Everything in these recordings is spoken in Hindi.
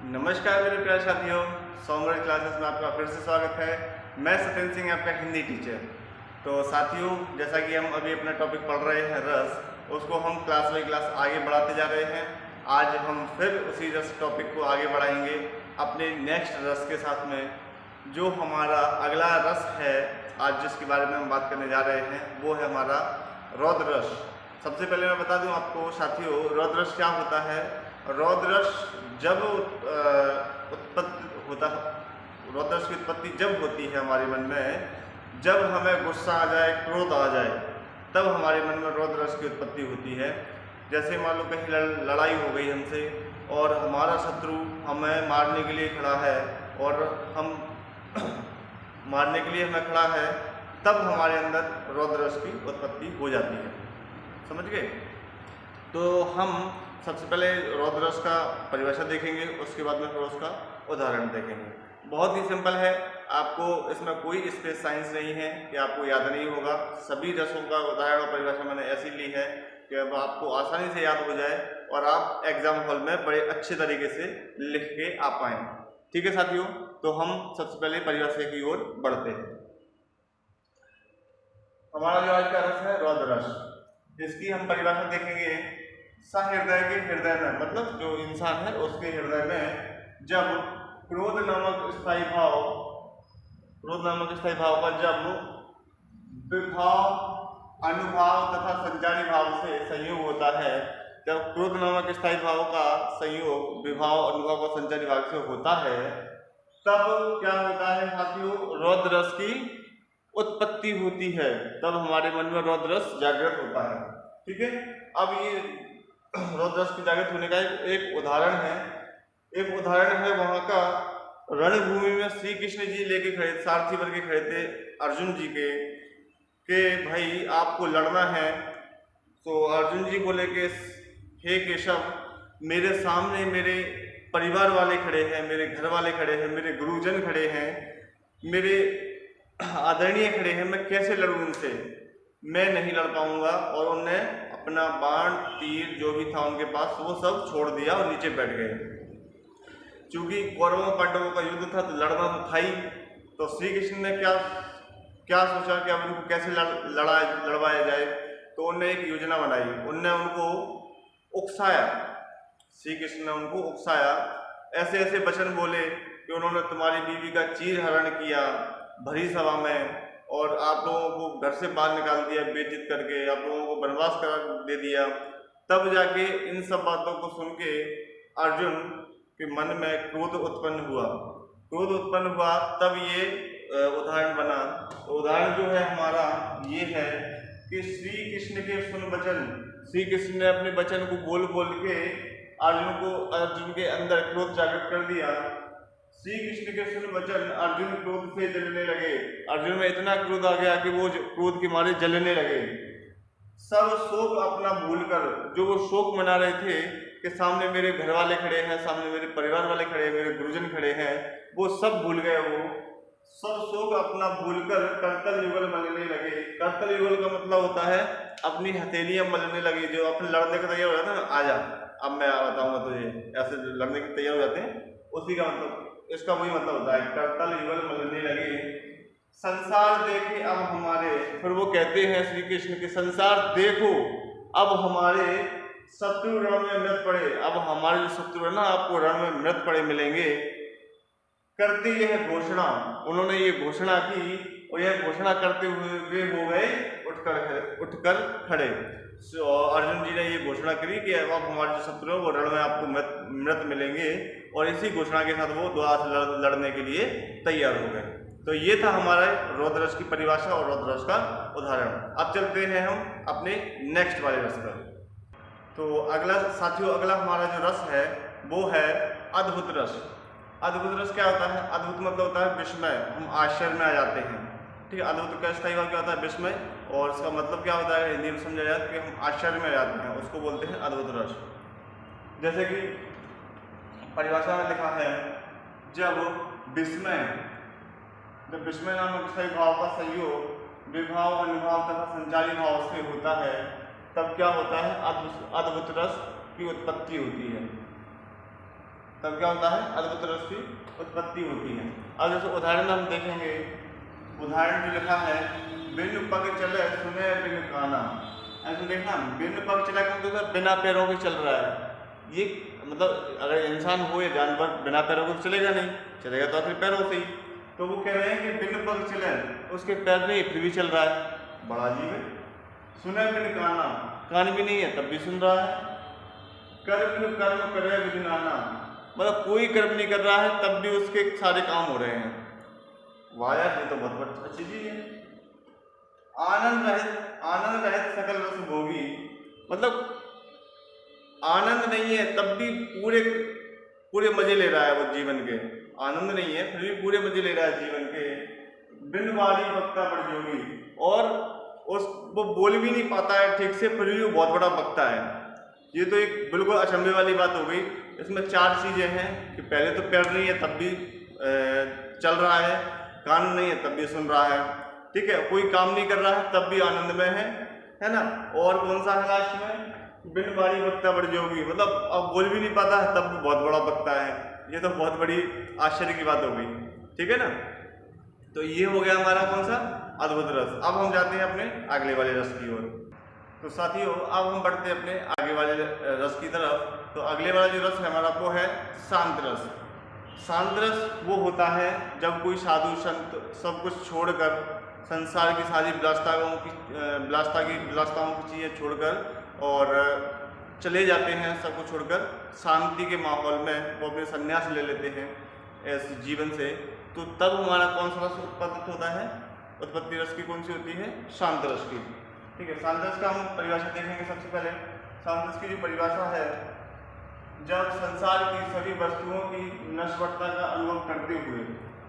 नमस्कार मेरे प्यारे साथियों, सौम्य क्लासेस में आपका फिर से स्वागत है। मैं सत्येंद्र सिंह, आपका हिंदी टीचर। तो साथियों, जैसा कि हम अभी अपना टॉपिक पढ़ रहे हैं रस, उसको हम क्लास बाई क्लास आगे बढ़ाते जा रहे हैं। आज हम फिर उसी रस टॉपिक को आगे बढ़ाएंगे अपने नेक्स्ट रस के साथ में। जो हमारा अगला रस है आज जिसके बारे में हम बात करने जा रहे हैं वो है हमारा रौद्र रस। सबसे पहले मैं बता दूं आपको साथियों, रौद्र रस क्या होता है। रौद्र रस जब उत्पत्ति होता है, रौद्र रस की उत्पत्ति जब होती है हमारे मन में, जब हमें गुस्सा आ जाए, क्रोध आ जाए, तब हमारे मन में रौद्र रस की उत्पत्ति होती है। जैसे मान लो कहीं लड़ाई हो गई हमसे और हमारा शत्रु हमें मारने के लिए खड़ा है और हम मारने के लिए हमें खड़ा है, तब हमारे अंदर रौद्र रस की उत्पत्ति हो जाती है। समझ गए? तो हम सबसे पहले रौद्र रस का परिभाषा देखेंगे, उसके बाद में फिर उसका उदाहरण देखेंगे। बहुत ही सिंपल है, आपको इसमें कोई स्पेस साइंस नहीं है कि आपको याद नहीं होगा। सभी रसों का उदाहरण और परिभाषा मैंने ऐसी ली है कि अब आपको आसानी से याद हो जाए और आप एग्जाम हॉल में बड़े अच्छे तरीके से लिख के आ पाएँ। ठीक है साथियों, तो हम सबसे पहले परिभाषा की ओर बढ़ते हैं। हमारा जो आज का रस है रौद्र रस, इसकी हम परिभाषा देखेंगे। सहृदय के हृदय में, मतलब जो इंसान है उसके हृदय में जब क्रोध नामक स्थायी भाव का जब विभाव, अनुभाव तथा संचारी भाव से संयोग होता है, जब क्रोध नामक स्थायी भाव का संयोग विभाव, अनुभाव और संचारी भाव से होता है, तब क्या होता है साथियों, रौद्र रस की उत्पत्ति होती है। तब हमारे मन में रौद्र रस जागृत होता है। ठीक है, अब ये रौद्र रस की जागृत होने का एक उदाहरण है। एक उदाहरण है वहां का, रणभूमि में श्री कृष्ण जी लेके खड़े, सारथी बन के खड़े थे अर्जुन जी के भाई आपको लड़ना है। तो अर्जुन जी बोले कि हे केशव, मेरे सामने मेरे परिवार वाले खड़े हैं, मेरे घर वाले खड़े हैं, मेरे गुरुजन खड़े हैं, मेरे आदरणीय खड़े हैं, मैं कैसे लड़ूं इनसे? मैं नहीं लड़ पाऊंगा। और उनने अपना बाण तीर जो भी था उनके पास वो सब छोड़ दिया और नीचे बैठ गए। चूंकि कौरवों पांडवों का युद्ध था तो लड़ना तो था ही। तो श्री कृष्ण ने क्या सोचा कि अब इनको कैसे लड़वाया जाए। तो उनने एक योजना बनाई, उनने उनको उकसाया। श्री कृष्ण ने उनको उकसाया, ऐसे ऐसे वचन बोले कि उन्होंने तुम्हारी बीवी का चीर हरण किया भरी सभा में, और आप लोगों को घर से बाहर निकाल दिया बेइज्जत करके, आप लोगों को वनवास करा दे दिया। तब जाके इन सब बातों को सुन के अर्जुन के मन में क्रोध उत्पन्न हुआ। तब ये उदाहरण बना। तो उदाहरण जो है हमारा ये है कि श्री कृष्ण के सुन वचन, श्री कृष्ण ने अपने वचन को बोल बोल के अर्जुन के अंदर क्रोध जागृत कर दिया। श्री कृष्ण के सुन वचन, अर्जुन क्रोध से जलने लगे। अर्जुन में इतना क्रोध आ गया कि वो क्रोध के मारे जलने लगे। सब शोक अपना भूलकर, जो वो शोक मना रहे थे कि सामने मेरे घर वाले खड़े हैं, सामने मेरे परिवार वाले खड़े हैं, मेरे गुरुजन खड़े हैं, वो सब भूल गए। वो सब शोक अपना भूलकर करतल युगल मलने लगे। करतल युगल का मतलब होता है अपनी हथेलियां मलने लगे। जो अपने लड़ने का तैयार हो जाता है ना, आजा अब मैं बताऊंगा तुझे, ऐसे लड़ने के तैयार हो जाते हैं, उसी का मतलब, इसका वही मतलब होता है, करतल युगल मलने लगे। संसार देखे अब हमारे, फिर वो कहते हैं श्री कृष्ण के, संसार देखो अब हमारे शत्रु रण में मृत पड़े। अब हमारे जो शत्रु है ना, आपको रण में मृत पड़े मिलेंगे। करती यह घोषणा, उन्होंने ये घोषणा की और यह घोषणा करते हुए वे हो गए उठकर खड़े। अर्जुन जी ने ये घोषणा करी कि अब हमारे जो शत्रु है वो रण में आपको मृत मिलेंगे, और इसी घोषणा के साथ वो द्वार से लड़ने के लिए तैयार हो गए। तो ये था हमारा रौद्र रस की परिभाषा और रौद्र रस का उदाहरण। अब चलते हैं हम अपने नेक्स्ट वाले रस पर। तो अगला साथियों, अगला हमारा जो रस है वो है अद्भुत रस। अद्भुत रस क्या होता है? अद्भुत मतलब होता है विस्मय, हम आश्चर्य में आ जाते हैं। ठीक है, अद्भुत का स्थायी भाव क्या होता है? विस्मय। और इसका मतलब क्या होता है हिंदी में समझा जाए कि हम आश्चर्य में आ जाते हैं, उसको बोलते हैं अद्भुत रस। जैसे कि परिभाषा में लिखा है, जब विस्मय नामक स्थायी भाव का संयोग विभाव, अनुभाव तथा संचारी भाव से होता है, तब क्या होता है? अद्भुत रस की उत्पत्ति होती है। तब क्या होता है, अद्भुत रस की उत्पत्ति होती है। अब जैसे उदाहरण हम देखेंगे, उदाहरण जो लिखा है, बिन पग चले सुने बिन काना। ऐसे देखना, बिन पग चला का मतलब बिना पैरों के चल रहा है। ये मतलब अगर इंसान हो या जानवर बिना पैरों के तो चलेगा नहीं, चलेगा तो आखिर पैरों से ही। तो वो कह रहे हैं कि बिन पग चले, उसके पैर नहीं फिर भी चल रहा है, बड़ा अजीब है। सुने बिन काना, कान भी नहीं है तब भी सुन रहा है। कर बिन कर्म करे बिन नाना, मतलब कोई कर्म नहीं कर रहा है तब भी उसके सारे काम हो रहे हैं। वाह यार, ये तो बहुत अच्छी चीज है। आनंद रहित सकल रस भोगी, मतलब आनंद नहीं है तब भी पूरे मजे ले रहा है वो जीवन के। आनंद नहीं है फिर भी पूरे मजे ले रहा है जीवन के। बिन वाली वक्ता बड़ जोगी, और वो बोल भी नहीं पाता है ठीक से फिर भी वो बहुत बड़ा वक्ता है। ये तो एक बिल्कुल अचंभे वाली बात हो गई। इसमें 4 चीजें हैं कि पहले तो पैर नहीं है तब भी चल रहा है, कान नहीं है तब भी सुन रहा है, ठीक है, कोई काम नहीं कर रहा है तब भी आनंद में है ना। और कौन सा है लास्ट में, बिन वाली वक्ता बड़ जोगी, मतलब अब बोल भी नहीं पाता है तब भी बहुत बड़ा वक्ता है। ये तो बहुत बड़ी आश्चर्य की बात हो गई, ठीक है ना। तो ये हो गया हमारा कौन सा, अद्भुत रस। अब हम जाते हैं अपने अगले वाले रस की ओर। तो साथियों अब हम बढ़ते हैं अपने आगे वाले रस की तरफ। तो अगले वाला जो रस है हमारा वो है शांत रस। शांत रस वो होता है जब कोई साधु संत सब कुछ छोड़कर, संसार की सारी विलासताओं की चीज़ें छोड़कर और चले जाते हैं, सब कुछ छोड़कर शांति के माहौल में वो अपने संन्यास ले लेते हैं इस जीवन से। तो तब हमारा कौन सा रस उत्पत्ति होता है, उत्पत्ति रस की कौन सी होती है, शांत रस की, ठीक है। शांत रस का हम परिभाषा देखेंगे। सबसे पहले शांत रस की जो परिभाषा है, जब संसार की सभी वस्तुओं की नश्वरता का अनुभव करते हुए,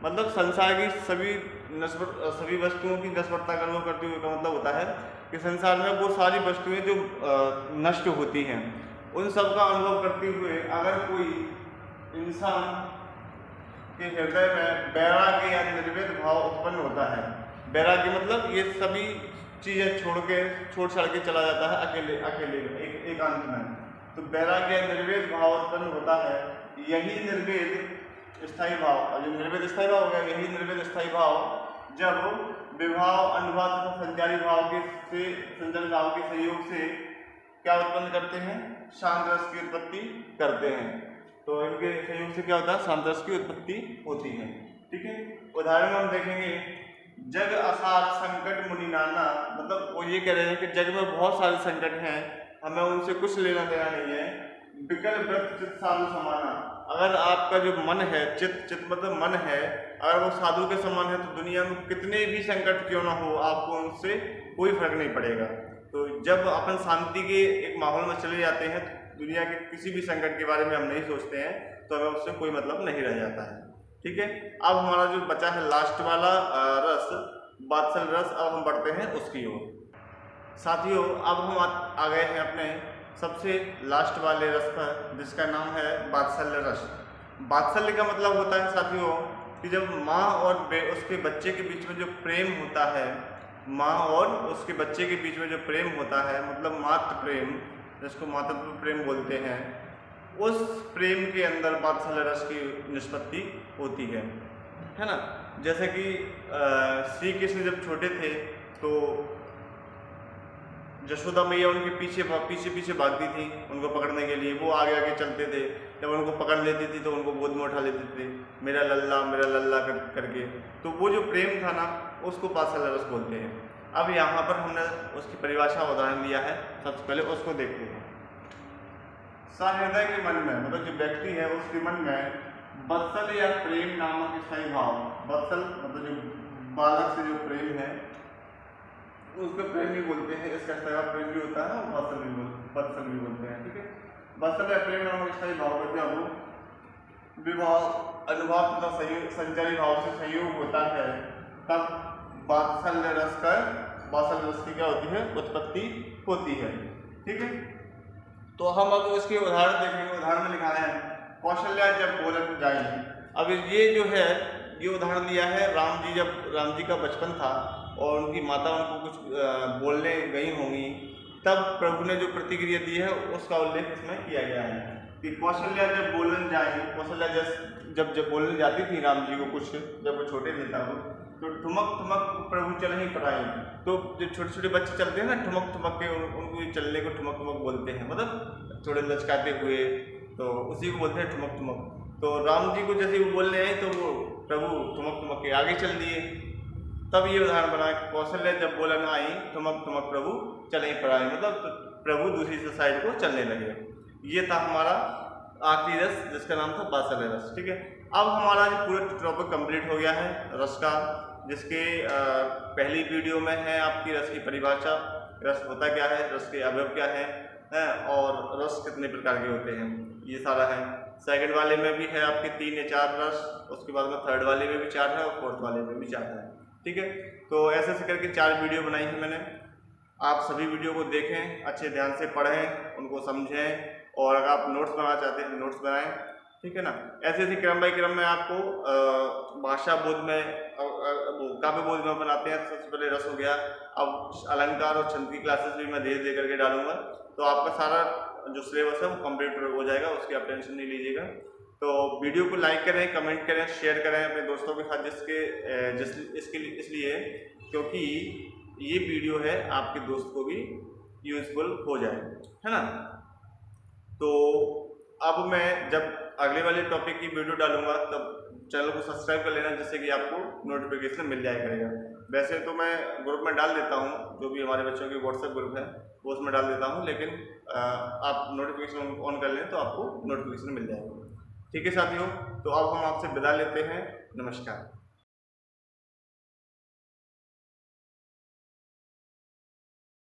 मतलब संसार की सभी वस्तुओं की नश्वरता का अनुभव करते हुए का मतलब होता है कि संसार में वो सारी वस्तुएं जो नष्ट होती हैं उन सब का अनुभव करते हुए अगर कोई इंसान के हृदय में वैराग्य या निर्वेद भाव उत्पन्न होता है। वैराग्य मतलब ये सभी चीज़ें छोड़ छाड़ के चला जाता है अकेले एकांत में। तो वैराग्य या निर्वेद भाव उत्पन्न होता है, यही निर्वेद स्थायी भाव, और जो निर्वेद स्थायी भाव हो गया, यही निर्वेद स्थायी भाव जब विभाव अनुभाव तथा संचारी भाव के सहयोग से क्या उत्पन्न करते हैं, शांत रस की उत्पत्ति करते हैं। तो इनके सहयोग से क्या होता है, शांत रस की उत्पत्ति होती है, ठीक है। उदाहरण में हम देखेंगे, जग असार संकट मुनि नाना, मतलब वो ये कह रहे हैं कि जग में बहुत सारे संकट हैं, हमें उनसे कुछ लेना देना नहीं है। विकल व्रत चित्त साधु समाना, अगर आपका जो मन है, चित्त मतलब मन है, अगर वो साधु के समान है तो दुनिया में कितने भी संकट क्यों ना हो आपको उनसे कोई फर्क नहीं पड़ेगा। तो जब अपन शांति के एक माहौल में चले जाते हैं तो दुनिया के किसी भी संकट के बारे में हम नहीं सोचते हैं, तो हमें उससे कोई मतलब नहीं रह जाता है, ठीक है। अब हमारा जो बचा है लास्ट वाला रस, वात्सल रस, अब हम बढ़ते हैं उसकी ओर। साथियों अब हम आ गए हैं अपने सबसे लास्ट वाले रस पर, जिसका नाम है वात्सल्य रस। वात्सल्य का मतलब होता है साथियों कि जब माँ और उसके बच्चे के बीच में जो प्रेम होता है, माँ और उसके बच्चे के बीच में जो प्रेम होता है, मतलब मातृ प्रेम, जिसको मातृत्व प्रेम बोलते हैं, उस प्रेम के अंदर वात्सल्य रस की निष्पत्ति होती है ना। जैसे कि श्री कृष्ण जब छोटे थे तो यशोदा मैया उनके पीछे भागती थी उनको पकड़ने के लिए, वो आगे आगे चलते थे, जब उनको पकड़ लेती थी तो उनको गोद में उठा लेते थे, मेरा लल्ला करके। तो वो जो प्रेम था ना, उसको वात्सल्य रस बोलते हैं। अब यहाँ पर हमने उसकी परिभाषा उदाहरण दिया है, सबसे पहले उसको देखते हैं। सहृदय के मन में, मतलब जो व्यक्ति है उसके मन में वत्सल या प्रेम नामक स्थायी भाव, वत्सल मतलब जो बालक से जो प्रेम है उसको प्रेम भी बोलते हैं, इसका स्थायी प्रेम भी होता है और वत्सल भी बोलते हैं, ठीक है। वत्सल या प्रेम नामक स्थायी भाव का जब विभाव अनुभाव तथा संचारी भाव से संयोग होता है तब वात्सल्य रस की क्या होती है, उत्पत्ति होती है, ठीक है। तो हम अब इसके उदाहरण देखेंगे। उदाहरण में लिखा है, कौशल्या जब बोलत जाई। अब ये जो है ये उदाहरण दिया है जब राम जी का बचपन था और उनकी माता उनको कुछ बोलने गई होंगी, तब प्रभु ने जो प्रतिक्रिया दी है उसका उल्लेख इसमें किया गया है। कि कौशल्या जब बोलने जाए, कौशल्या जब बोलने जाती थी राम जी को कुछ, जब वो छोटे थे तब, तो ठुमक ठुमक प्रभु चल ही पड़ाई। तो जो छोटे छोटे बच्चे चलते हैं ना ठुमक ठुमक के, उनको चलने को ठुमक ठुमक बोलते हैं, मतलब थोड़े लचकाते हुए, तो उसी को बोलते हैं ठुमक ठुमक। तो राम जी को जैसे वो बोलने आए तो वो प्रभु ठुमक ठुमक के आगे चल दिए। तब ये उदाहरण बना कि कौशल्या जब बोलन आई ठुमक ठुमक प्रभु चल ही पड़ाई, मतलब तो प्रभु दूसरी साइड को चलने लगे। ये था हमारा आखिरी रस जिसका नाम था बात्सल्य रस। ठीक है, अब हमारा जो पूरा टॉपिक कंप्लीट हो गया है रस का, जिसके पहली वीडियो में है आपकी रस की परिभाषा, रस होता क्या है, रस के अवयव क्या है, और रस कितने प्रकार के होते हैं, ये सारा है। सेकंड वाले में भी है आपके 3 या 4 रस, उसके बाद में थर्ड वाले में भी 4 है और फोर्थ वाले में भी 4 है। ठीक है, तो ऐसे ऐसे करके 4 वीडियो बनाई है मैंने। आप सभी वीडियो को देखें, अच्छे ध्यान से पढ़ें, उनको समझें, और अगर आप नोट्स बनाना चाहते हैं नोट्स बनाएं। ठीक है ना, ऐसे ऐसे क्रम बाई क्रम में आपको भाषा बोध में, काव्य बोध में बनाते हैं। सबसे पहले रस हो गया, अब अलंकार और छंद की क्लासेस भी मैं धीरे धीरे करके डालूंगा, तो आपका सारा जो सिलेबस है वो कंप्लीट हो जाएगा, उसकी आप टेंशन नहीं लीजिएगा। तो वीडियो को लाइक करें, कमेंट करें, शेयर करें अपने दोस्तों के साथ, इसलिए क्योंकि ये वीडियो है आपके दोस्त को भी यूजफुल हो जाए, है ना। तो अब मैं जब अगले वाले टॉपिक की वीडियो डालूंगा तब चैनल को सब्सक्राइब कर लेना, जिससे कि आपको नोटिफिकेशन मिल जाया करेगा। वैसे तो मैं ग्रुप में डाल देता हूँ, जो भी हमारे बच्चों की व्हाट्सएप ग्रुप है वो उसमें डाल देता हूँ, लेकिन आप नोटिफिकेशन ऑन कर लें तो आपको नोटिफिकेशन मिल जाएगा। ठीक है साथियों, तो अब हम आपसे विदा लेते हैं। नमस्कार।